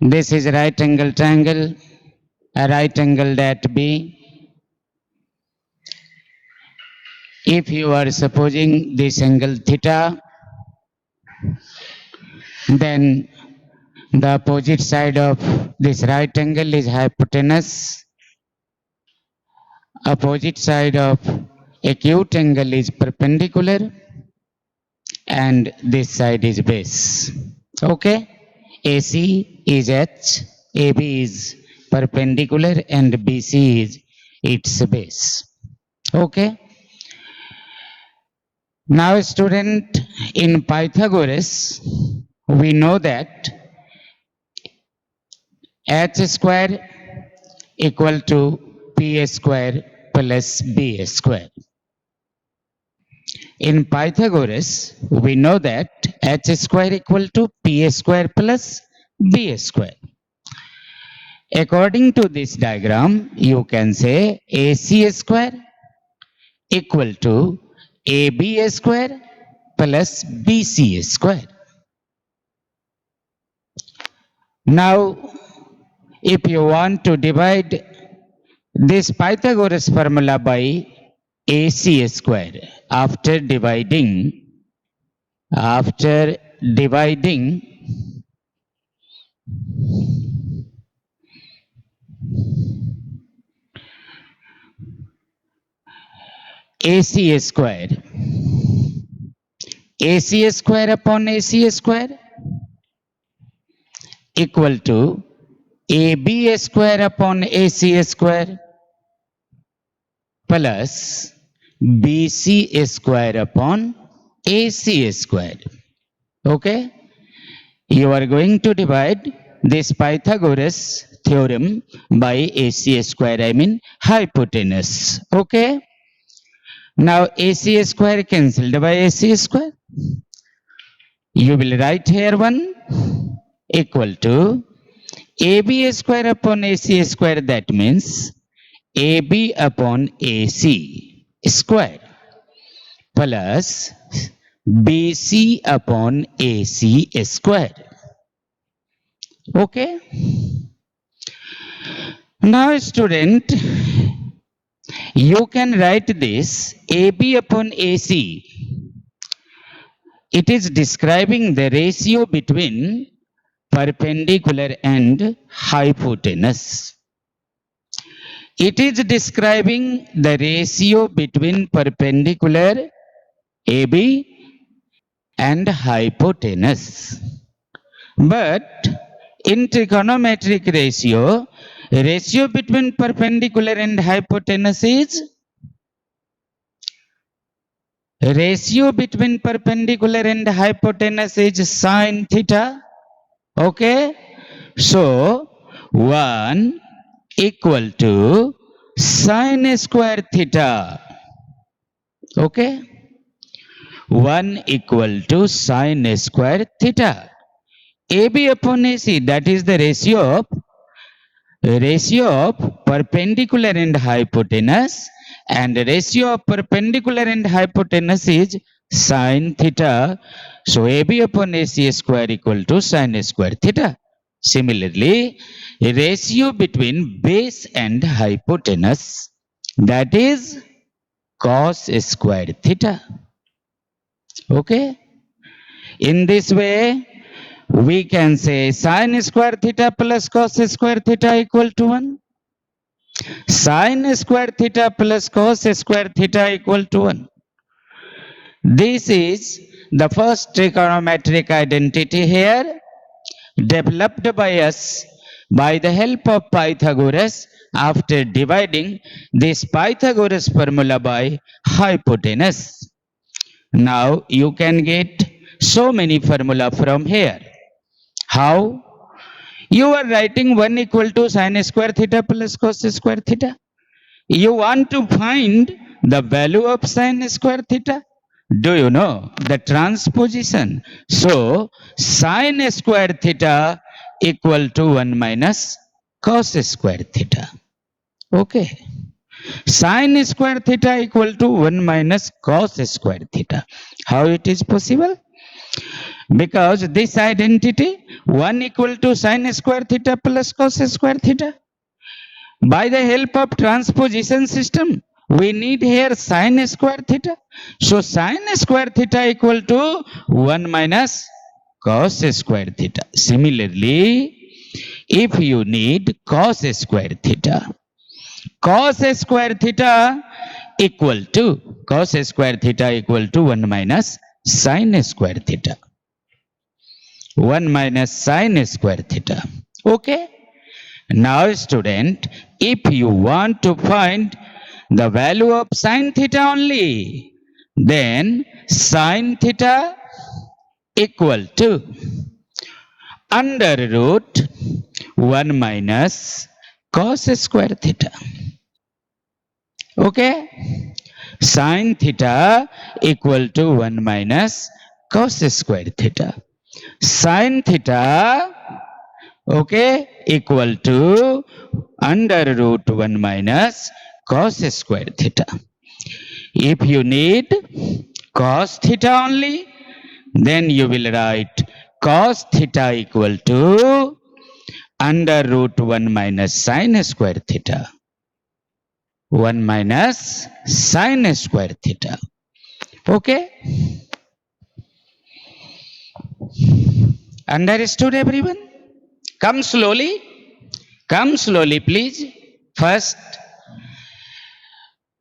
This is right angle triangle, a right angled at B. If you are supposing this angle theta, then the opposite side of this right angle is hypotenuse. Opposite side of acute angle is perpendicular, and this side is base. Okay? AC is H, AB is perpendicular, and BC is its base. Okay? Now, student, in Pythagoras, we know that H square equal to P square plus B square. In Pythagoras, we know that H square equal to P square plus B square. According to this diagram, you can say AC square equal to AB square plus BC square. Now, if you want to divide this Pythagoras formula by AC square, after dividing AC square upon AC square equal to AB square upon AC square plus BC square upon AC square. Okay? You are going to divide this Pythagoras theorem by AC square, I mean hypotenuse. Okay? Now AC square cancelled by AC square. You will write here 1 equal to AB square upon AC square, that means AB upon AC square plus BC upon AC square. Okay? Now, student, you can write this AB upon AC. It is describing the ratio between perpendicular and hypotenuse. It is describing the ratio between perpendicular AB and hypotenuse. But in trigonometric ratio between perpendicular and hypotenuse is sine theta. Okay? So 1 equal to sine square theta. Okay? 1 equal to sine square theta. AB upon AC, that is the ratio of perpendicular and hypotenuse, and ratio of perpendicular and hypotenuse is sine theta. So AB upon AC square equal to sine square theta. Similarly, ratio between base and hypotenuse, that is cos square theta. Okay? In this way, we can say sine square theta plus cos square theta equal to 1. Sine square theta plus cos square theta equal to 1. This is the first trigonometric identity here, developed by us by the help of Pythagoras after dividing this Pythagoras formula by hypotenuse. Now you can get so many formula from here. How? You are writing 1 equal to sine square theta plus cos square theta. You want to find the value of sine square theta. Do you know the transposition? So sine square theta equal to 1 minus cos square theta. Okay. Sine square theta equal to 1 minus cos square theta. How it is possible? Because this identity 1 equal to sin square theta plus cos square theta. By the help of transposition system, we need here sin square theta. So sin square theta equal to 1 minus cos square theta. Similarly, if you need cos square theta equal to cos square theta equal to 1 minus sin square theta. 1 minus sin square theta. Okay. Now student, if you want to find the value of sin theta only, then sin theta equal to under root 1 minus cos square theta. Okay. Sin theta equal to 1 minus cos square theta. Sin theta, okay, equal to under root 1 minus cos square theta. If you need cos theta only, then you will write cos theta equal to under root 1 minus sin square theta. 1 minus sin square theta. Okay? Understood everyone? Come slowly. Come slowly, please. First,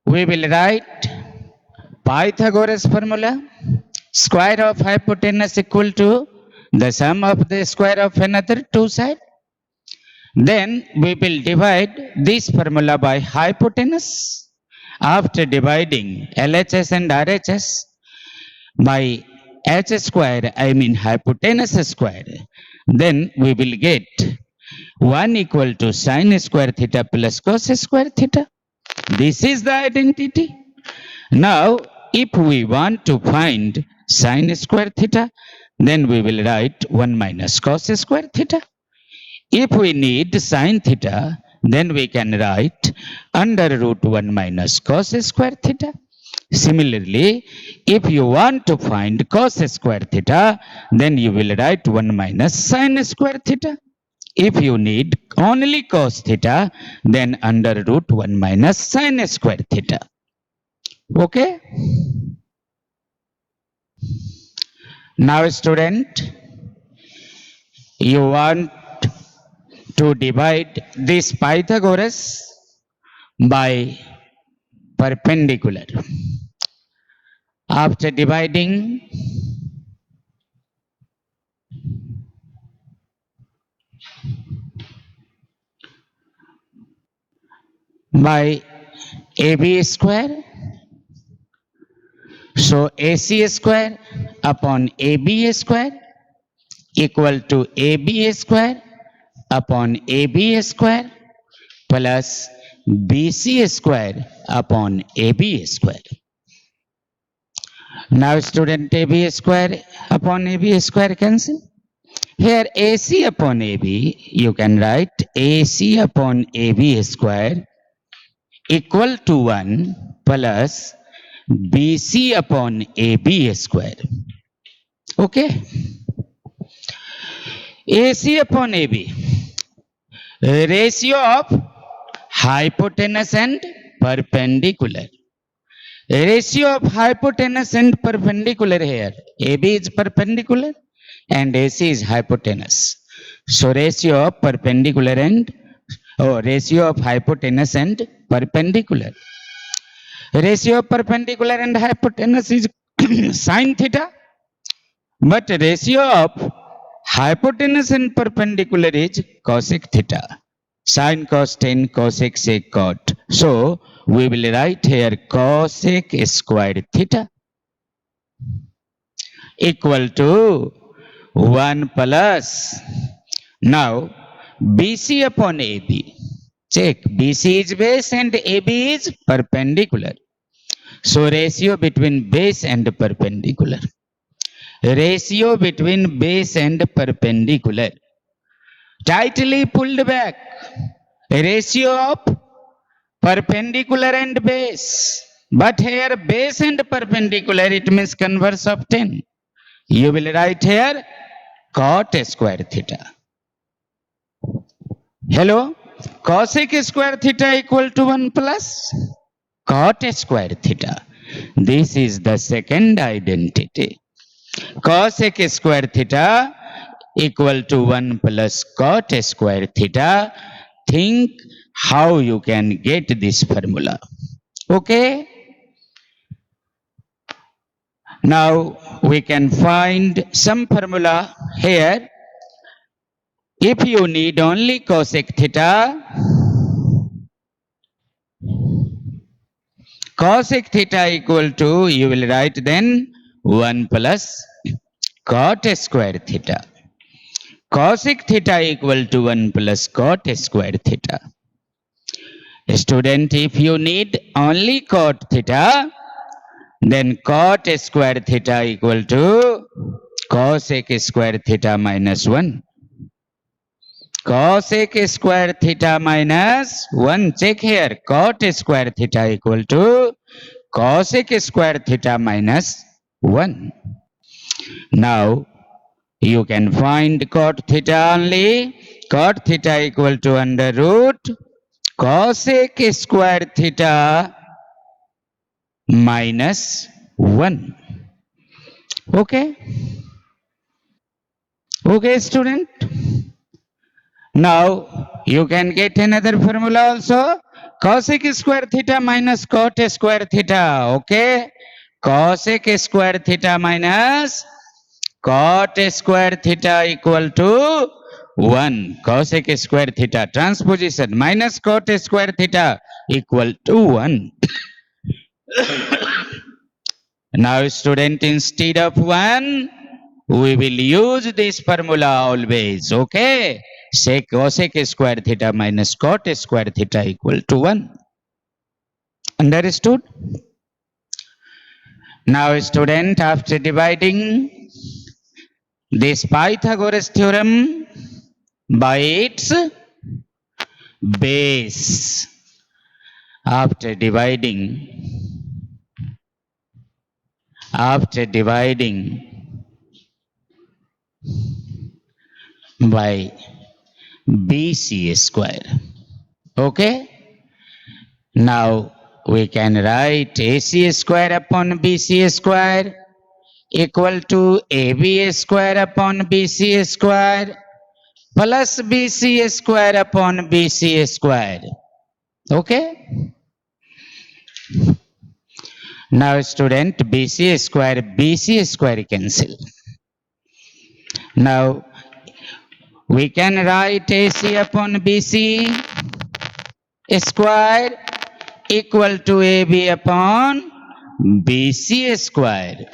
we will write Pythagoras formula. Square of hypotenuse equal to the sum of the square of another two sides. Then we will divide this formula by hypotenuse. After dividing LHS and RHS by h square, I mean hypotenuse square, then we will get 1 equal to sin square theta plus cos square theta. This is the identity. Now, if we want to find sin square theta, then we will write 1 minus cos square theta. If we need sin theta, then we can write under root 1 minus cos square theta. Similarly, if you want to find cos square theta, then you will write 1 minus sin square theta. If you need only cos theta, then under root 1 minus sin square theta. Okay? Now student, you want to divide this Pythagoras by perpendicular. After dividing by AB square, so AC square upon AB square equal to AB square upon AB square plus BC square upon AB square. Now student, AB square upon AB square cancel. Here AC upon AB, you can write AC upon AB square equal to 1 plus BC upon AB square. Okay? AC upon AB, ratio of hypotenuse and perpendicular. Ratio of hypotenuse and perpendicular here. AB is perpendicular and AC is hypotenuse. So ratio of perpendicular and ratio of hypotenuse and perpendicular. Ratio of perpendicular and hypotenuse is sin theta, but ratio of hypotenuse and perpendicular is cosec theta. Sin cos 10 cosec sec cot. So we will write here cosec square theta equal to 1 plus. Now BC upon AB. Check, BC is base and AB is perpendicular. So ratio between base and perpendicular. Ratio between base and perpendicular. Tightly pulled back. Ratio of perpendicular and base. But here base and perpendicular, it means converse of 10. You will write here cot square theta. Hello, cosec square theta equal to 1 plus cot square theta. This is the second identity. Cosec square theta equal to 1 plus cot square theta. Think how you can get this formula. Okay. Now we can find some formula here. If you need only cosec theta, cosec theta equal to, you will write then 1 plus cot square theta. Cosec theta equal to 1 plus cot square theta. Student, if you need only cot theta, then cot square theta equal to cosec square theta minus 1. Cosec square theta minus 1. Check here. Cot square theta equal to cosec square theta minus 1. Now you can find cot theta only. Cot theta equal to under root cosec square theta minus 1. Okay. Okay, student. Now you can get another formula also. Cosec square theta minus cot square theta. Okay. Cosec square theta minus cot square theta equal to 1. Cosec square theta transposition minus cot square theta equal to 1. Now student, instead of 1, we will use this formula always. Okay. Say cosec square theta minus cot square theta equal to 1. Understood? Now student, after dividing this Pythagoras theorem by its base, after dividing by BC square. Okay. Now we can write AC square upon BC square equal to AB square upon BC square plus BC square upon BC square. Okay. Now student, BC square cancel. Now we can write AC upon BC square equal to AB upon BC square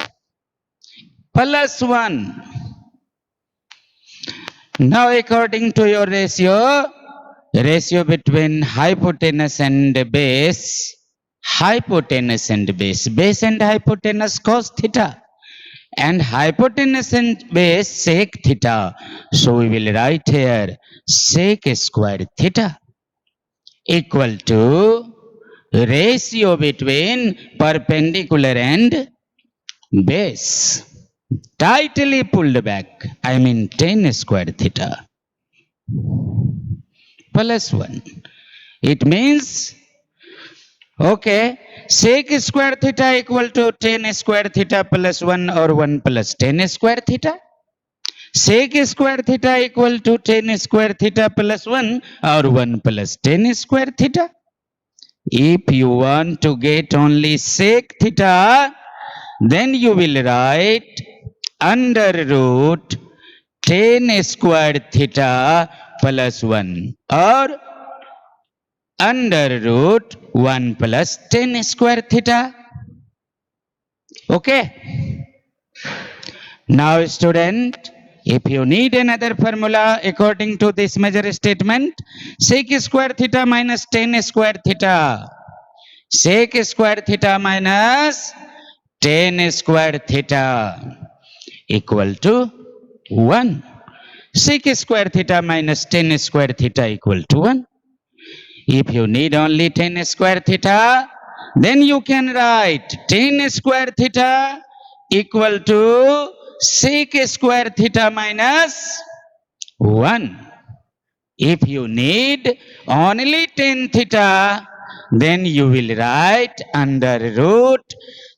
plus 1. Now according to your ratio between hypotenuse and base, base and hypotenuse cos theta, and hypotenuse and base sec theta. So we will write here sec square theta equal to ratio between perpendicular and base. Tightly pulled back, I mean tan square theta plus 1. It means, okay, sec square theta equal to tan square theta plus 1 or 1 plus tan square theta. Sec square theta equal to tan square theta plus 1 or 1 plus tan square theta. If you want to get only sec theta, then you will write under root tan square theta plus 1 or under root 1 plus tan square theta. Okay. Now student, if you need another formula according to this measure statement, sec square theta minus tan square theta. Sec square theta minus tan square theta equal to 1. Sec square theta minus tan square theta equal to 1. If you need only tan square theta, then you can write tan square theta equal to sec square theta minus 1. If you need only tan theta, then you will write under root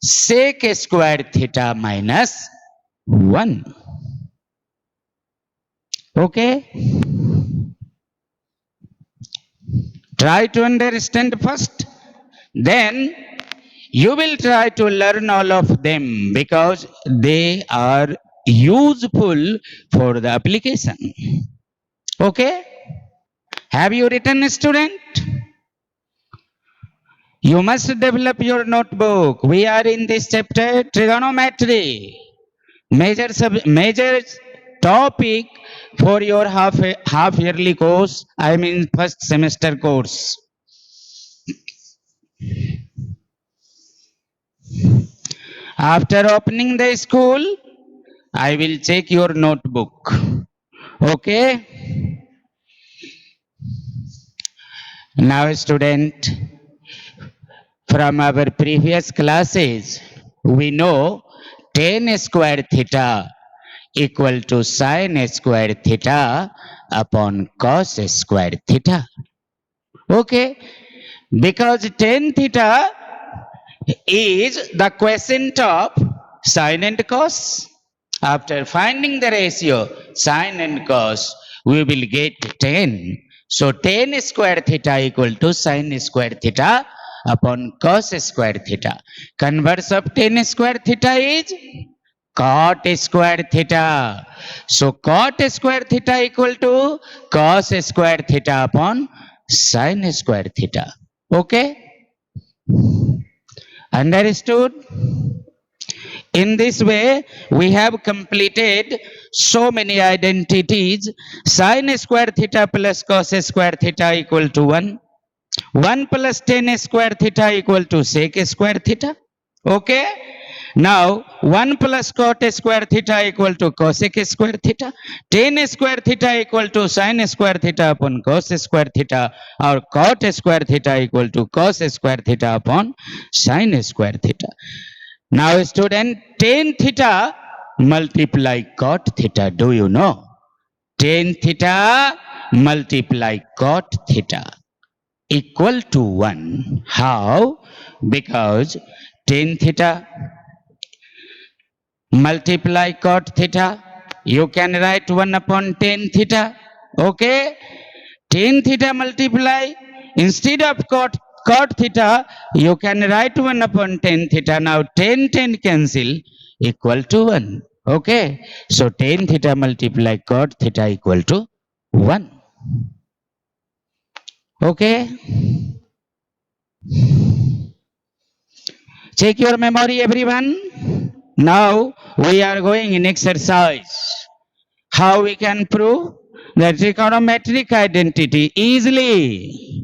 sec square theta minus 1. Okay? Try to understand first. Then you will try to learn all of them because they are useful for the application. Okay? Have you written, student? You must develop your notebook. We are in this chapter trigonometry. Major topic for your half yearly course. I mean first semester course. After opening the school, I will check your notebook. Okay? Now, student, from our previous classes, we know tan square theta equal to sin square theta upon cos square theta. Okay? Because tan theta is the quotient of sin and cos. After finding the ratio sin and cos, we will get tan. So tan square theta equal to sin square theta upon cos square theta. Converse of tan square theta is cot square theta. So cot square theta equal to cos square theta upon sin square theta. Okay? Understood? In this way, we have completed so many identities. Sin square theta plus cos square theta equal to 1. 1 plus tan square theta equal to sec square theta. Okay? Now, 1 plus cot square theta equal to cosec square theta. Tan square theta equal to sin square theta upon cos square theta, or cot square theta equal to cos square theta upon sin square theta. Now, student, tan theta multiply cot theta. Do you know? Tan theta multiply cot theta equal to 1. How? Because tan theta multiply cot theta, you can write 1 upon tan theta. Okay? Tan theta multiply, instead of cot theta, you can write 1 upon tan theta. Now tan cancel, equal to 1. Okay? So tan theta multiply cot theta equal to 1. Okay? Check your memory, everyone. Now we are going in exercise. How we can prove the trigonometric identity easily.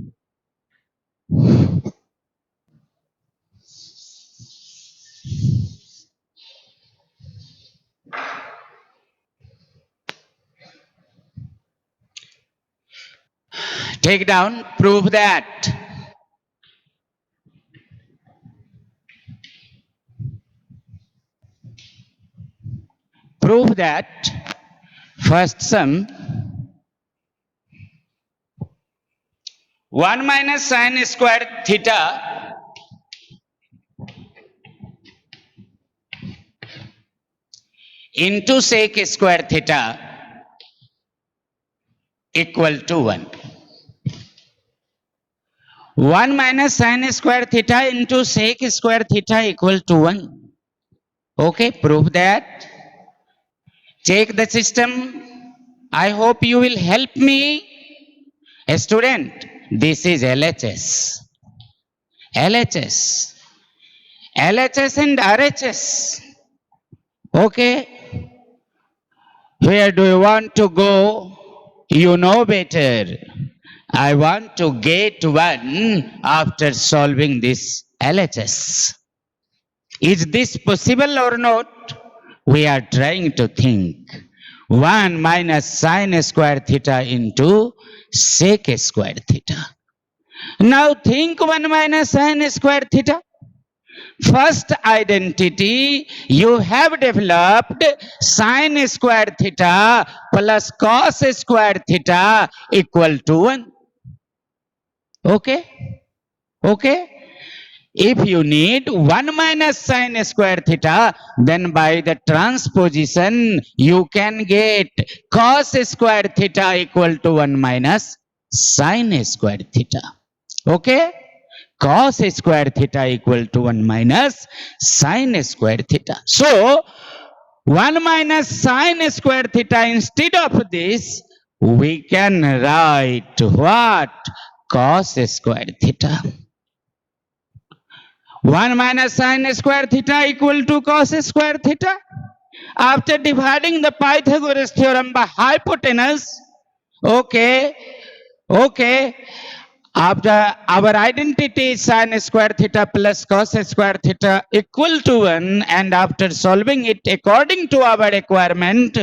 Take down, prove that. Prove that first sum 1 minus sin square theta into sec square theta equal to 1. 1 minus sin square theta into sec square theta equal to 1. Okay, prove that. Check the system. I hope you will help me. A student, this is LHS. LHS. LHS and RHS. Okay. Where do you want to go? You know better. I want to get 1 after solving this LHS. Is this possible or not? We are trying to think. 1 minus sin square theta into sec square theta. Now think 1 minus sin square theta. First identity, you have developed sine square theta plus cos square theta equal to 1. Okay? Okay? If you need 1 minus sine square theta, then by the transposition, you can get cos square theta equal to 1 minus sine square theta. Okay? Cos square theta equal to 1 minus sine square theta. So, 1 minus sine square theta, instead of this, we can write what? Cos square theta. 1 minus sine square theta equal to cos square theta. After dividing the Pythagoras theorem by hypotenuse, okay, after our identity is sine square theta plus cos square theta equal to 1, and after solving it according to our requirement,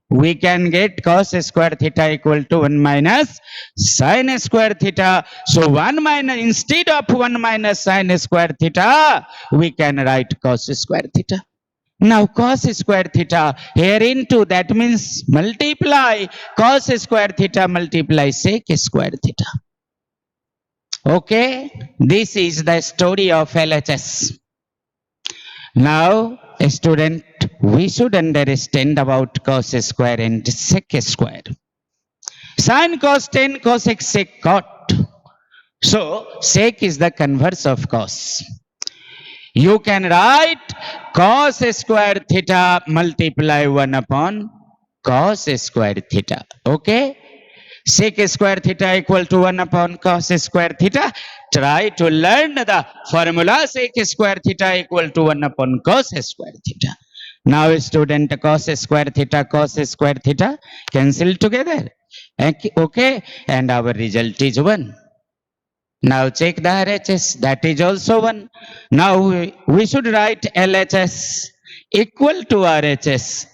we can get cos square theta equal to 1 minus sine square theta. So 1 minus, instead of 1 minus sine square theta, we can write cos square theta. Now cos square theta here into, that means multiply cos square theta multiply sec square theta. Okay, this is the story of LHS. Now, a student, we should understand about cos square and sec square. Sin cos tan cosec sec cot. So, sec is the converse of cos. You can write cos square theta multiply 1 upon cos square theta. Okay? Sec square theta equal to 1 upon cos square theta. Try to learn the formula sec square theta equal to 1 upon cos square theta. Now student, cos square theta cancel together. Okay, and our result is 1. Now check the RHS, that is also 1. Now we should write LHS equal to RHS.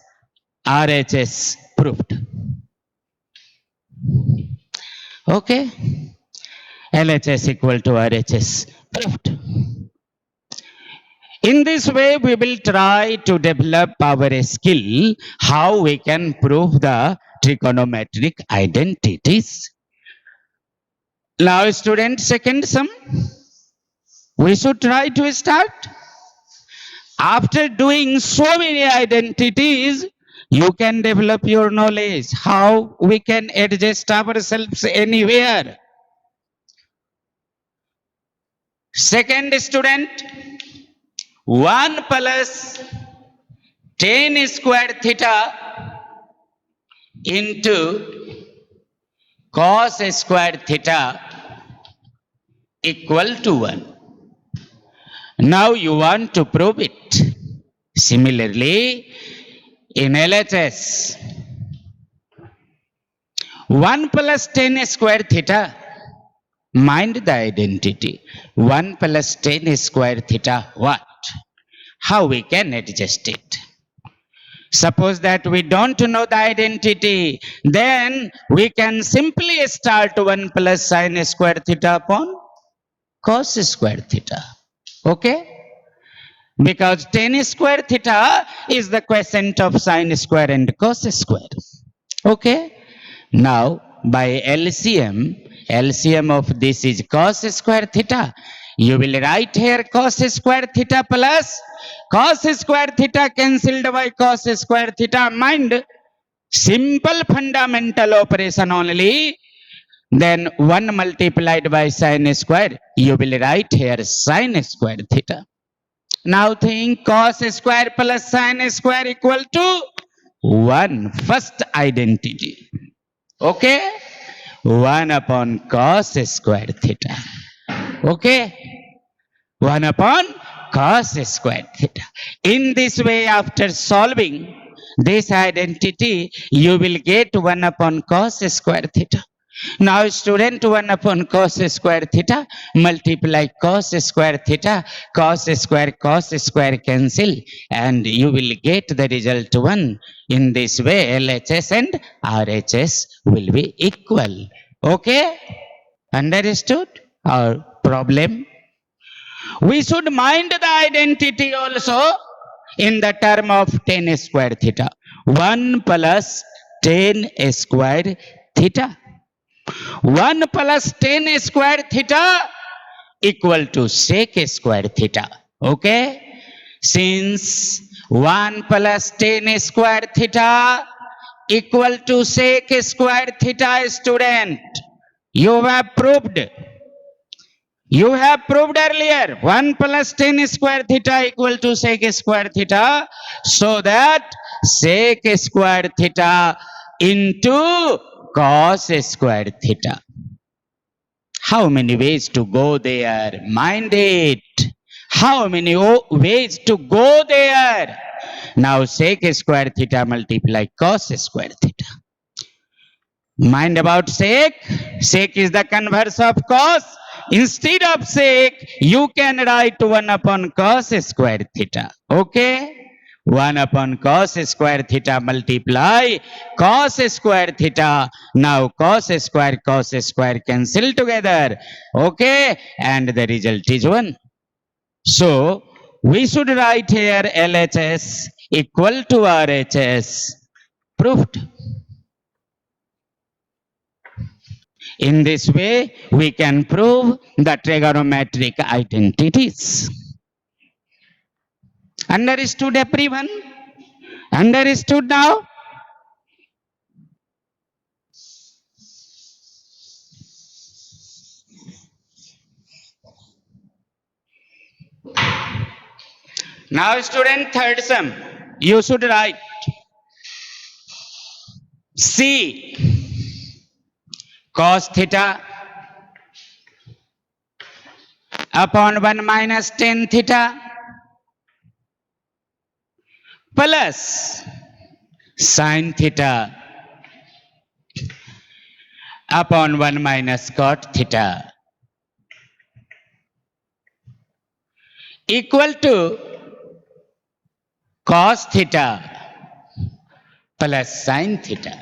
RHS proved. Okay, LHS equal to RHS proved. In this way, we will try to develop our skill how we can prove the trigonometric identities. Now, student, second sum, we should try to start. After doing so many identities, you can develop your knowledge how we can adjust ourselves anywhere. Second student, 1 plus tan square theta into cos square theta equal to 1. Now you want to prove it. Similarly, in LHS, 1 plus tan square theta, mind the identity. 1 plus tan square theta, what? How we can adjust it? Suppose that we don't know the identity, then we can simply start 1 plus sine square theta upon cos square theta. Okay? Because tan square theta is the quotient of sine square and cos square. Okay? Now, by LCM of this is cos square theta. You will write here cos square theta plus cos square theta cancelled by cos square theta. Mind, simple fundamental operation only. Then 1 multiplied by sine square, you will write here sine square theta. Now think cos square plus sine square equal to 1. First identity. Okay? 1 upon cos square theta. Okay? 1 upon cos square theta. In this way, after solving this identity, you will get 1 upon cos square theta. Now student, 1 upon cos square theta multiply cos square theta, cos square cancel, and you will get the result 1. In this way, LHS and RHS will be equal. Okay? Understood our problem? We should mind the identity also in the term of tan square theta. 1 plus tan square theta. 1 plus tan square theta equal to sec square theta. Okay? Since 1 plus tan square theta equal to sec square theta, student, you have proved. You have proved earlier 1 plus tan square theta equal to sec square theta. So that sec square theta into cos square theta. How many ways to go there? Mind it. How many ways to go there? Now sec square theta multiply cos square theta. Mind about sec. Sec is the converse of cos. Instead of sec, you can write 1 upon cos square theta. Okay? 1 upon cos square theta multiply cos square theta. Now cos square cancel together. Okay? And the result is 1. So, we should write here LHS equal to RHS. Proved. In this way, we can prove the trigonometric identities. Understood, everyone? Understood now? Now, student, third sum. You should write C cos theta upon 1 minus tan theta plus sin theta upon 1 minus cot theta equal to cos theta plus sin theta.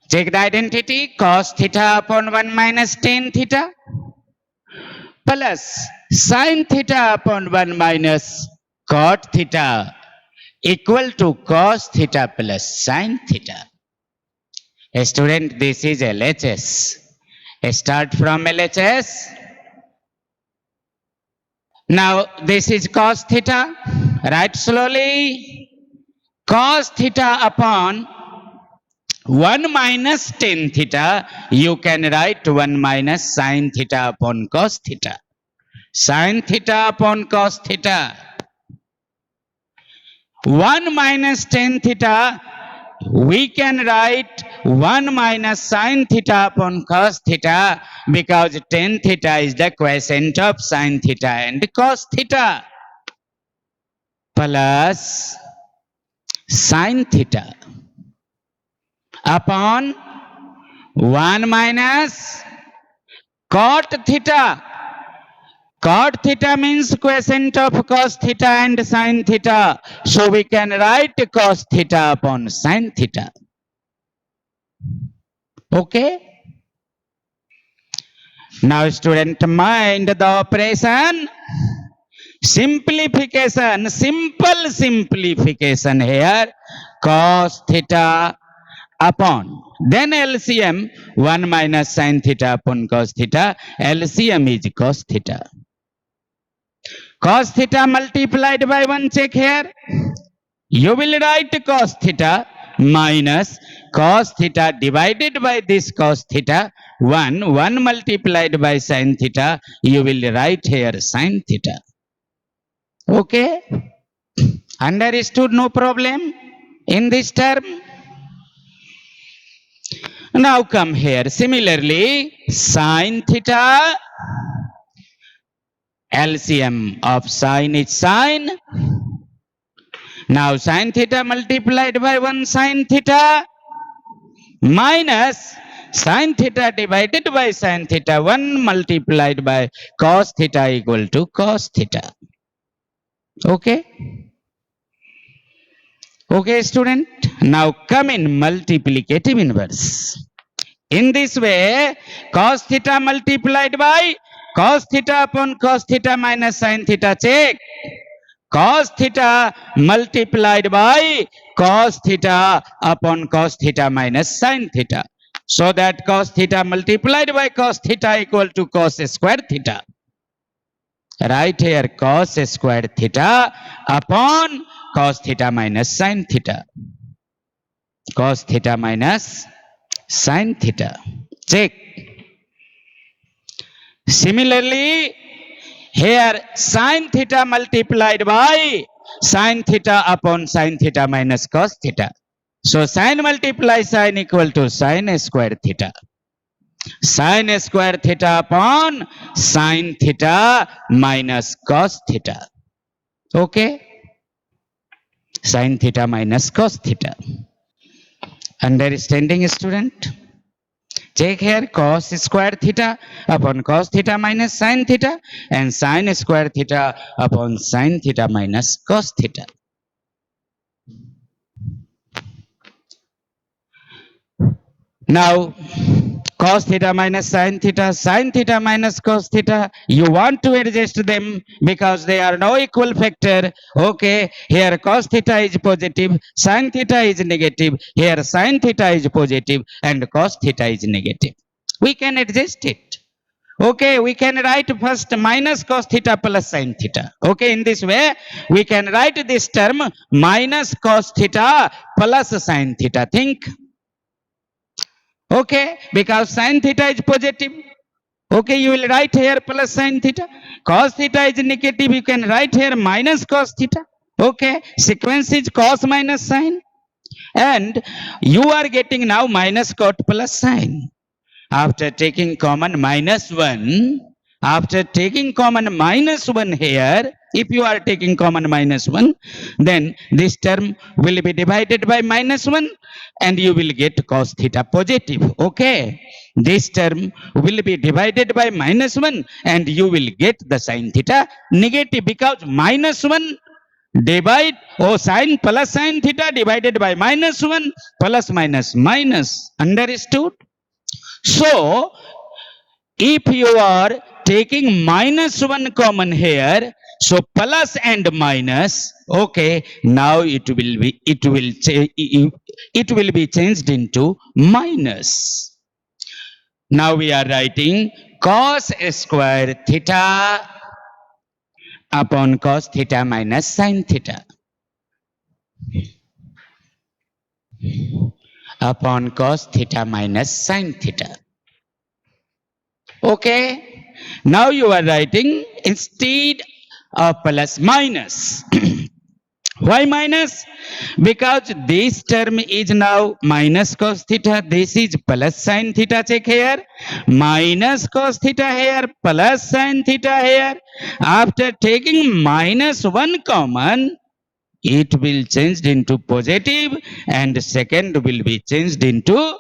Check the identity. Cos theta upon 1 minus tan theta plus sin theta upon 1 minus cot theta equal to cos theta plus sin theta. Student, this is LHS. Start from LHS. Now this is cos theta. Write slowly. Cos theta upon 1 minus tan theta, you can write 1 minus sin theta upon cos theta. Sin theta upon cos theta. 1 minus tan theta, we can write 1 minus sin theta upon cos theta because tan theta is the quiescent of sin theta and cos theta plus sin theta upon 1 minus cot theta. Cot theta means quiescent of cos theta and sin theta. So we can write cos theta upon sin theta. Okay? Now student, mind the operation. Simplification, simple simplification here. Cos theta upon, then LCM 1 minus sin theta upon cos theta. LCM is cos theta. Cos theta multiplied by 1, check here. You will write cos theta minus cos theta divided by this cos theta 1 multiplied by sin theta. You will write here sin theta. Okay? Understood? No problem in this term? Now come here. Similarly, sin theta, LCM of sin is sin. Now sin theta multiplied by 1 sin theta minus sin theta divided by sin theta 1 multiplied by cos theta equal to cos theta. Okay? Okay, student. Now come in multiplicative inverse. In this way, cos theta multiplied by cos theta upon cos theta minus sin theta. Check. Cos theta multiplied by cos theta upon cos theta minus sin theta. So that cos theta multiplied by cos theta equal to cos square theta. Right here cos square theta upon cos theta minus sin theta. Cos theta minus sin theta. Check. Similarly, here sin theta multiplied by sin theta upon sin theta minus cos theta. So sin multiply sin equal to sin square theta. Sin square theta upon sin theta minus cos theta. Okay. Sin theta minus cos theta. Understanding, student? Check here cos square theta upon cos theta minus sin theta and sin square theta upon sin theta minus cos theta. Now cos theta minus sin theta minus cos theta, you want to adjust them because they are no equal factor. Okay, here cos theta is positive, sin theta is negative, here sin theta is positive and cos theta is negative. We can adjust it. Okay, we can write first minus cos theta plus sin theta. Okay, in this way, we can write this term minus cos theta plus sin theta. Think. Okay, because sin theta is positive. Okay, you will write here plus sin theta. Cos theta is negative. You can write here minus cos theta. Okay, sequence is cos minus sin. And you are getting now minus cot plus sin. After taking common minus 1, after taking common minus 1 here, if you are taking common minus 1, then this term will be divided by minus 1 and you will get cos theta positive. Okay. This term will be divided by minus 1 and you will get the sin theta negative because minus 1 divide sin plus sin theta divided by minus 1 plus minus minus. Understood? So, if you are taking minus 1 common here, so plus and minus, okay, now it will be changed into minus. Now we are writing cos square theta upon cos theta minus sin theta upon cos theta minus sin theta. Okay. Now you are writing instead of plus minus. Why minus? Because this term is now minus cos theta. This is plus sin theta. Check here. Minus cos theta here. Plus sin theta here. After taking minus 1 common, it will change into positive and second will be changed into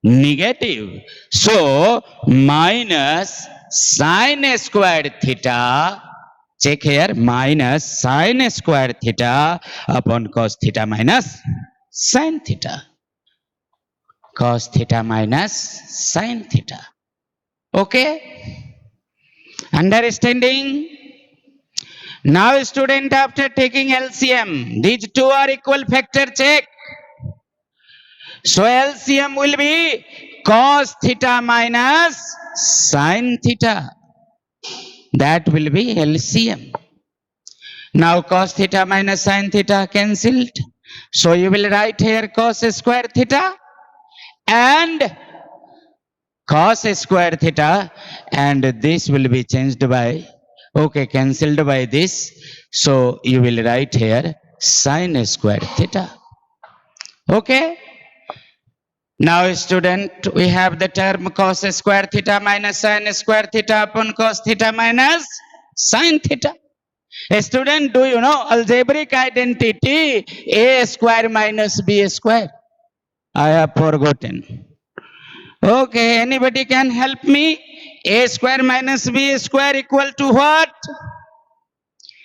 negative. So minus sin squared theta, check here, minus sin squared theta upon cos theta minus sin theta. Cos theta minus sin theta. Okay? Understanding? Now student, after taking LCM, these two are equal factor, check. So LCM will be cos theta minus sin theta. That will be LCM. Now cos theta minus sin theta cancelled. So you will write here cos square theta and cos square theta and this will be changed by, okay, cancelled by this. So you will write here sin square theta. Okay. Now student, we have the term cos square theta minus sin square theta upon cos theta minus sin theta. A student, do you know algebraic identity a square minus b square? I have forgotten. Okay, anybody can help me? A square minus b square equal to what?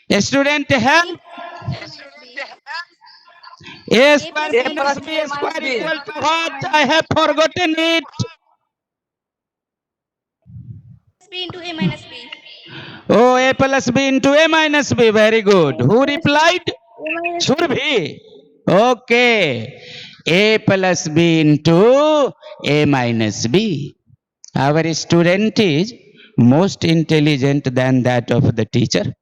A student help? A square minus B square equal to what? I have forgotten it. B into A minus B. Oh, A plus B into A minus B. Very good. Who replied? A minus Should B. be. Okay. A plus B into A minus B. Our student is most intelligent than that of the teacher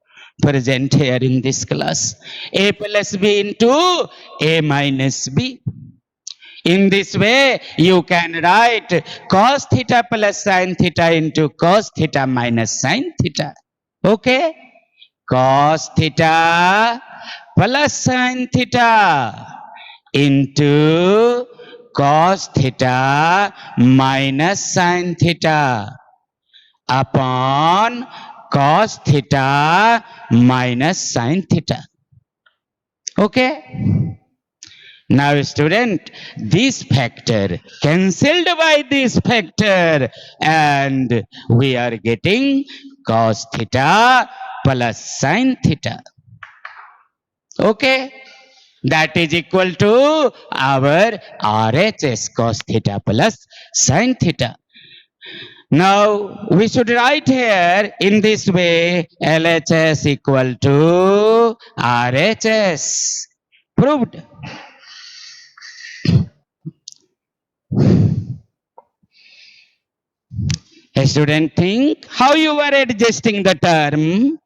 present here in this class. A plus B into A minus B. In this way, you can write cos theta plus sin theta into cos theta minus sin theta. Okay? Cos theta plus sin theta into cos theta minus sin theta upon cos theta minus sin theta. Okay? Now student, this factor cancelled by this factor and we are getting cos theta plus sin theta. Okay? That is equal to our RHS cos theta plus sin theta. Now we should write here in this way LHS equal to RHS. Proved. A student think how you are adjusting the term.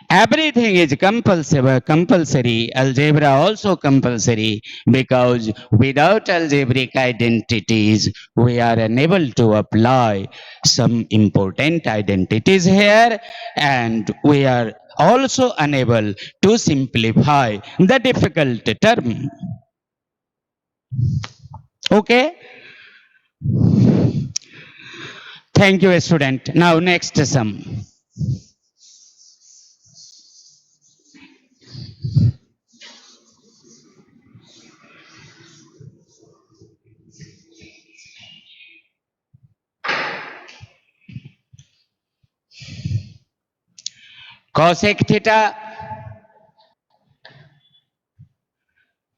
Everything is compulsory. Algebra also compulsory because without algebraic identities, we are unable to apply some important identities here, and we are also unable to simplify the difficult term. Okay? Thank you, student. Now, next sum. Cosec theta,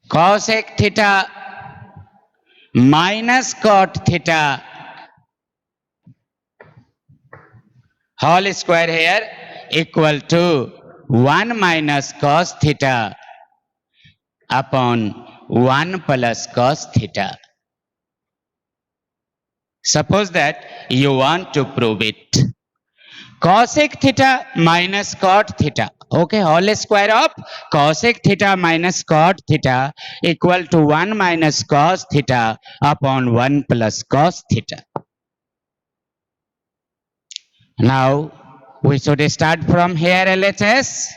cosec theta minus cot theta whole square here equal to 1 minus cos theta upon 1 plus cos theta. Suppose that you want to prove it. Cosec theta minus cot theta. Okay, whole square of cosec theta minus cot theta equal to 1 minus cos theta upon 1 plus cos theta. Now we should start from here LHS.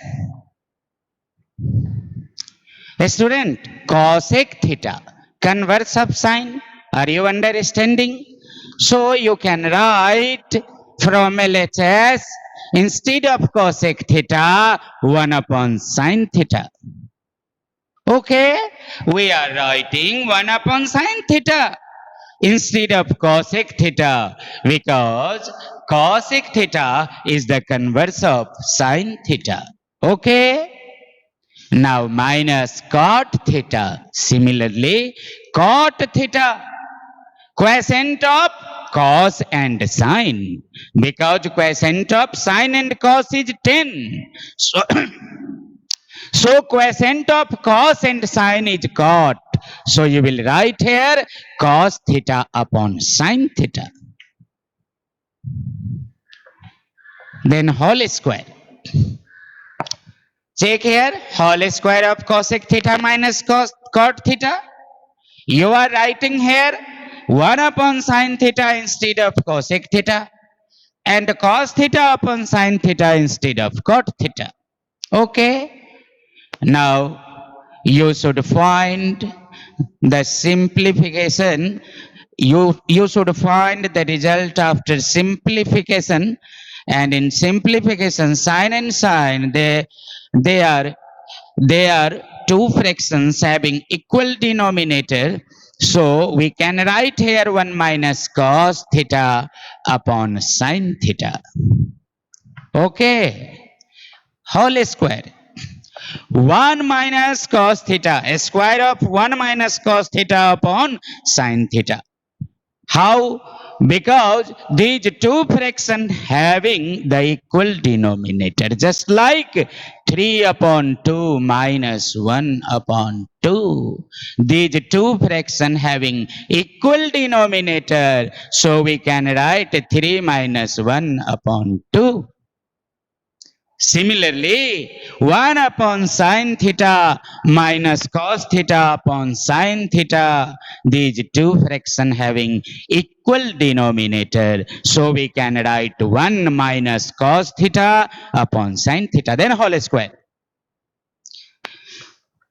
Student, cosec theta, converse of sine. Are you understanding? So you can write from LHS instead of cosec theta 1 upon sine theta. Okay, we are writing 1 upon sine theta instead of cosec theta because cosec theta is the converse of sine theta. Okay. Now minus cot theta. Similarly, cot theta, quotient of cos and sine. Because quotient of sine and cos is 10. So, so quotient of cos and sine is cot. So you will write here cos theta upon sine theta. Then whole square. Check here, whole square of cosec theta minus cot theta. You are writing here 1 upon sine theta instead of cosec theta and cos theta upon sine theta instead of cot theta. Okay. Now you should find the simplification. You should find the result after simplification, and in simplification sine and sine they are they are two fractions having equal denominator. So we can write here 1 minus cos theta upon sine theta. Okay. Whole square. 1 minus cos theta, a square of 1 minus cos theta upon sin theta. How? Because these two fractions having the equal denominator, just like 3 upon 2 minus 1 upon 2. These two fractions having equal denominator, so we can write 3 minus 1 upon 2. Similarly, 1 upon sin theta minus cos theta upon sin theta, these two fractions having equal denominator. So we can write 1 minus cos theta upon sin theta, then whole square.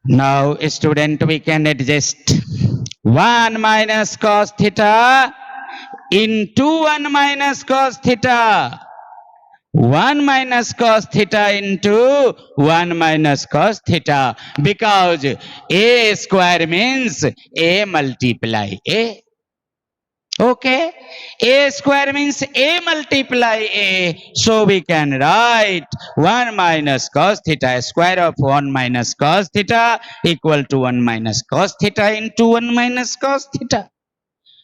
Now, student, we can adjust 1 minus cos theta into 1 minus cos theta. 1 minus cos theta into 1 minus cos theta, because a square means a multiply a. Okay, a square means a multiply a, so we can write 1 minus cos theta, square of 1 minus cos theta equal to 1 minus cos theta into 1 minus cos theta.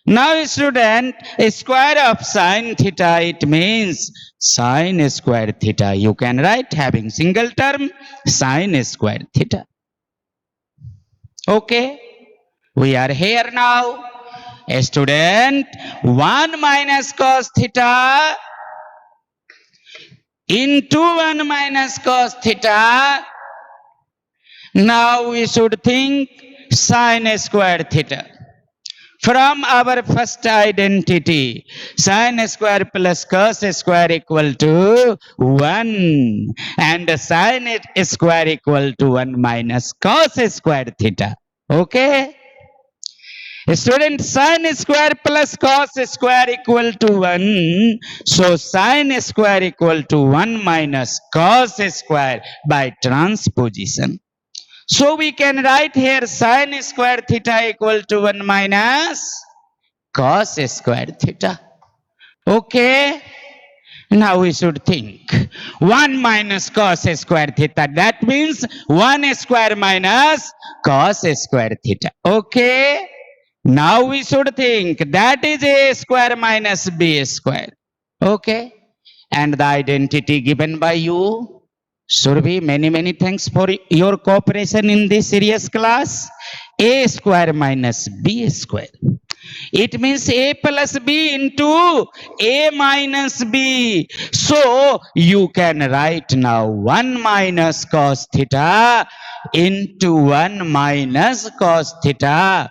Now, student, a square of sin theta, it means sin square theta. You can write having single term sin square theta. Okay, we are here now. A student, 1 minus cos theta into 1 minus cos theta. Now we should think sin square theta. From our first identity, sin square plus cos square equal to 1, and sin square equal to 1 minus cos square theta. Okay? Student, sin square plus cos square equal to 1. So sin square equal to 1 minus cos square by transposition. So we can write here sin square theta equal to 1 minus cos square theta. Okay. Now we should think 1 minus cos square theta. That means 1 square minus cos square theta. Okay. Now we should think that is a square minus b square. Okay. And the identity given by you. Surabhi, many thanks for your cooperation in this serious class. A square minus b square. It means a plus b into a minus b. So you can write now 1 minus cos theta into 1 minus cos theta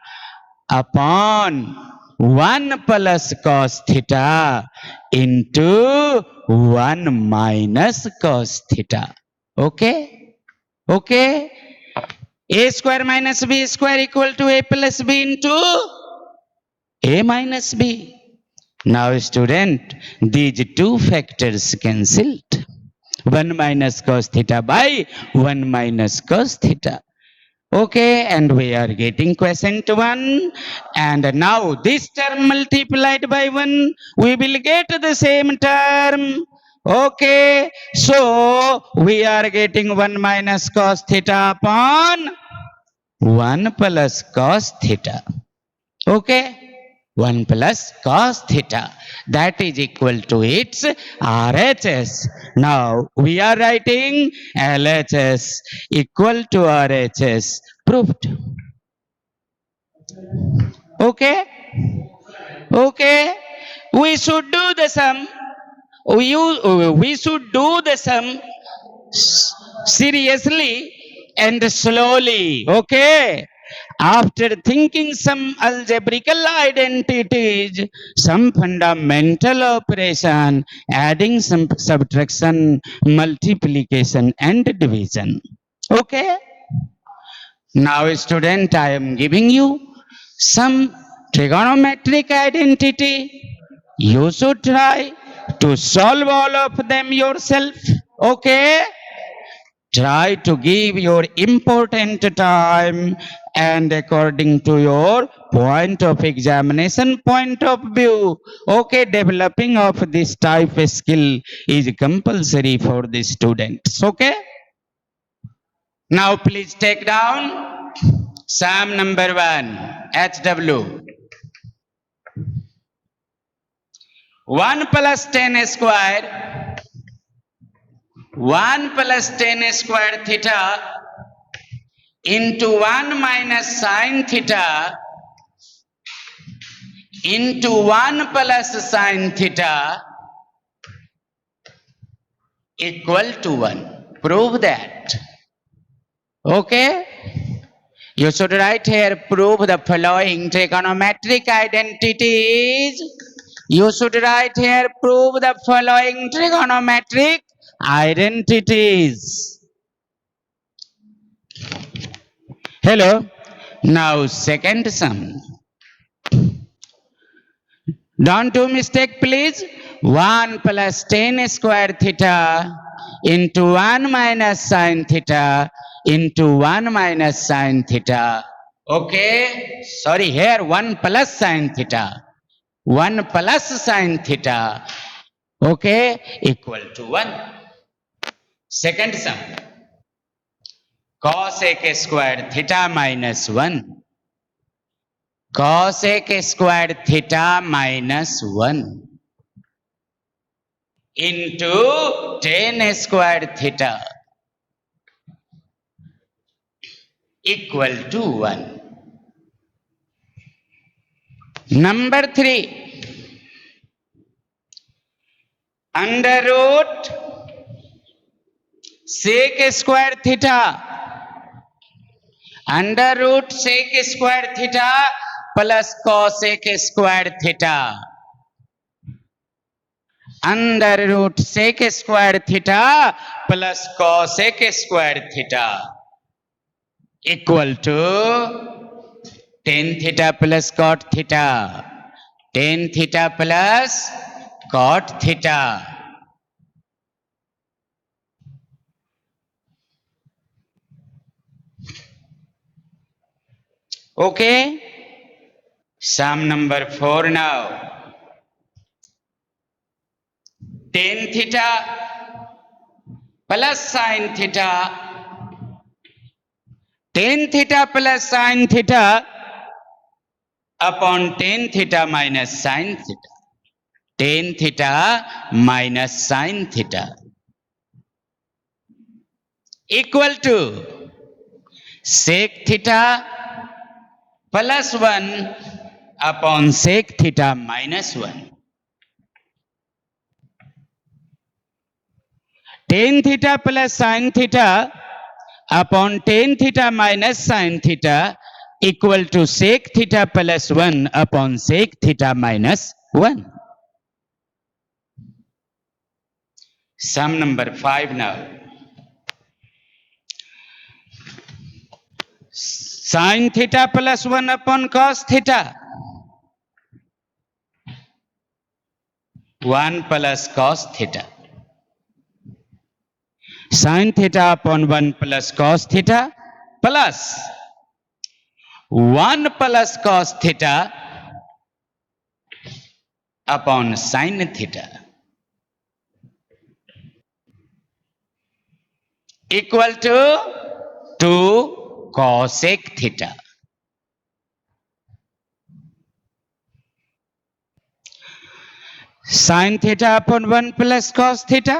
upon 1 plus cos theta into 1 minus cos theta. Okay? Okay? A square minus b square equal to a plus b into a minus b. Now, student, these two factors cancelled. 1 minus cos theta by 1 minus cos theta. Okay, and we are getting quotient 1. And now this term multiplied by 1, we will get the same term. Okay, so we are getting 1 minus cos theta upon 1 plus cos theta. Okay, 1 plus cos theta. That is equal to its RHS. Now we are writing LHS equal to RHS. Proved. Okay? Okay? We should do the sum. We should do the sum seriously and slowly. Okay? After thinking some algebraical identities, some fundamental operation, adding, some subtraction, multiplication and division. Okay? Now, student, I am giving you some trigonometric identity. You should try to solve all of them yourself. Okay? Try to give your important time and according to your point of examination, point of view. Okay, developing of this type of skill is compulsory for the students. Okay. Now please take down sum number 1, HW. 1 plus 10 square, 1 plus 10 square theta into 1 minus sin theta into 1 plus sin theta equal to 1. Prove that. Okay? You should write here, prove the following trigonometric identities. You should write here, prove the following trigonometric identities. Hello. Now second sum. Don't do mistake please. 1 plus 10 square theta into 1 minus sin theta into 1 minus sin theta. Okay? Sorry, here 1 plus sin theta. 1 plus sin theta. Okay? Equal to 1. Second sum. Cosec square theta minus 1. Cosec square theta minus 1 into 10 square theta equal to 1. Number 3, under root sec square theta, under root sec square theta plus cosec square theta, under root sec square theta plus cosec square theta equal to tan theta plus cot theta, tan theta plus cot theta. Okay? Sum number 4 now. Tan theta plus sin theta, tan theta plus sin theta upon tan theta minus sin theta, tan theta minus sin theta equal to sec theta plus 1 upon sec theta minus 1. Tan theta plus sin theta upon tan theta minus sin theta equal to sec theta plus 1 upon sec theta minus 1. Sum number 5 now. Sin theta plus 1 upon cos theta, 1 plus cos theta. Sin theta upon 1 plus cos theta plus 1 plus cos theta upon sin theta equal to 2 cosec theta. Sin theta upon 1 plus cos theta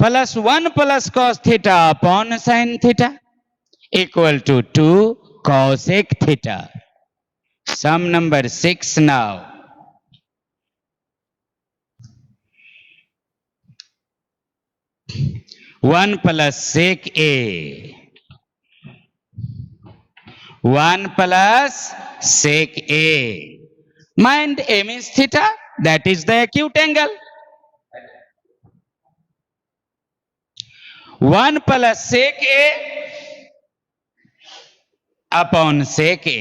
plus 1 plus cos theta upon sin theta equal to 2 cosec theta. Sum number 6 now. One plus sec A, 1 plus sec A. Mind A means theta, that is the acute angle. 1 plus sec A upon sec A.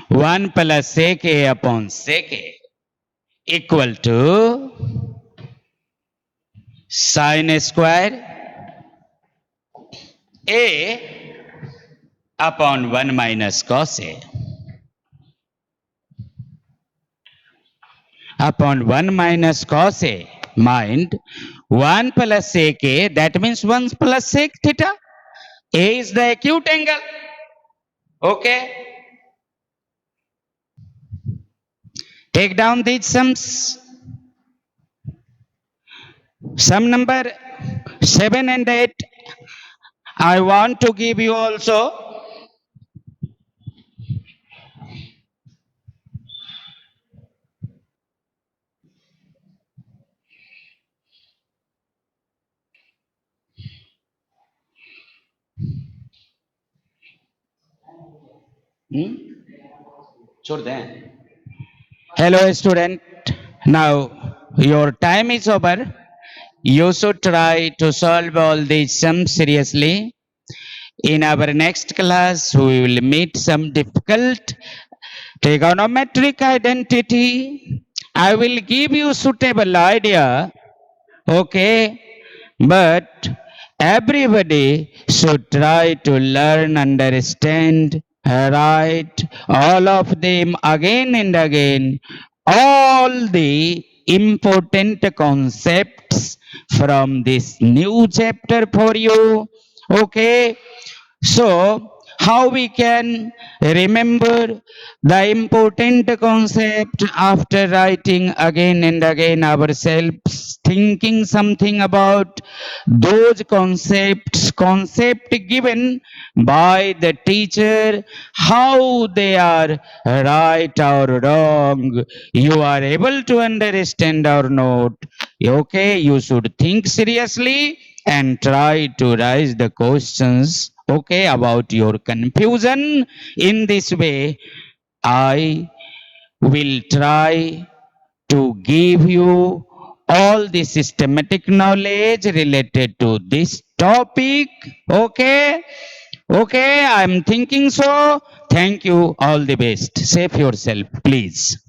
1 plus sec A upon sec A equal to sin square A upon 1 minus cos A upon 1 minus cos A Mind 1 plus sec A, that means 1 plus sec theta. A is the acute angle. Okay. Take down these sums. Sum number 7 and 8. I want to give you also. छोड़ दें. Hello student. Now your time is over. You should try to solve all these sums seriously. In our next class, we will meet some difficult trigonometric identity. I will give you suitable idea. Okay. But everybody should try to learn, understand, write all of them again and again, all the important concepts from this new chapter for you. Okay. So, how we can remember the important concept after writing again and again ourselves, thinking something about those concept given by the teacher, how they are right or wrong, you are able to understand or not. Okay, you should think seriously and try to raise the questions, okay, about your confusion. In this way, I will try to give you all the systematic knowledge related to this topic. Okay. Okay, I'm thinking so. Thank you. All the best. Save yourself, please.